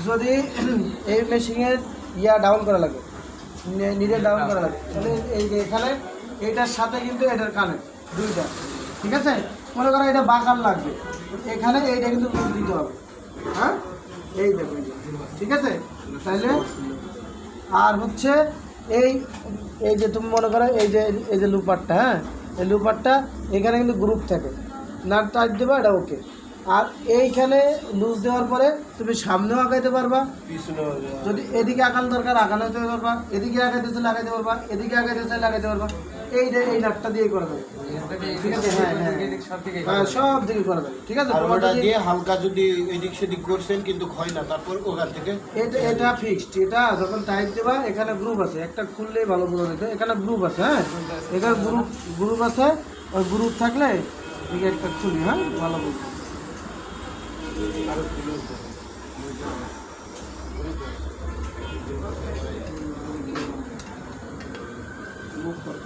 যদি এই মেশিনের ডাউন করা লাগে, নিডেল ডাউন করা লাগে, তাহলে এই যে এখানে এইটার সাথে কিন্তু এটার কানেক্ট দুইটা, ঠিক আছে। মনে করো এটা বাঁকার লাগবে, এখানে এইটা কিন্তু দিতে হবে, হ্যাঁ, এই দেখো, ঠিক আছে। তাহলে আর হচ্ছে এই এই যে তুমি মনে করো এই যে লুপারটা, হ্যাঁ, এই লুপারটা এখানে কিন্তু গ্রুপ থাকে, নাট টাইট দেবা, এটা ওকে। আর এইখানে লুজ দেওয়ার পরে তুমি সামনেও আগাইতে পারবা, যদি এদিকে আঁকানো দরকার আঁকানোতে পারবা, এদিকে আগাইতে চাইলে আগাইতে পারবা, এদিকে আগাইতে চাইলে আগাইতে পারবা। এই নাটটা দিয়ে করা যাবে, ঠিক আছে। হ্যাঁ, সব দিকে করা যাবে, ঠিক আছে। ওটা দিয়ে হালকা যদি এদিক সেদিক করছেন কিন্তু হয় না, তারপর ওখান থেকে এটা ফিক্সড। এটা যখন টাইট দেবা এখানে গ্রুপ আছে, একটা খুললেই ভালো বোঝা যেত, এখানে গ্রুপ আছে, হ্যাঁ, এখানে গ্রুপ আছে। ওই গ্রুপ থাকলে এদিকে একটা খুলি, হ্যাঁ, ভালো বুঝবো। মুভ করো।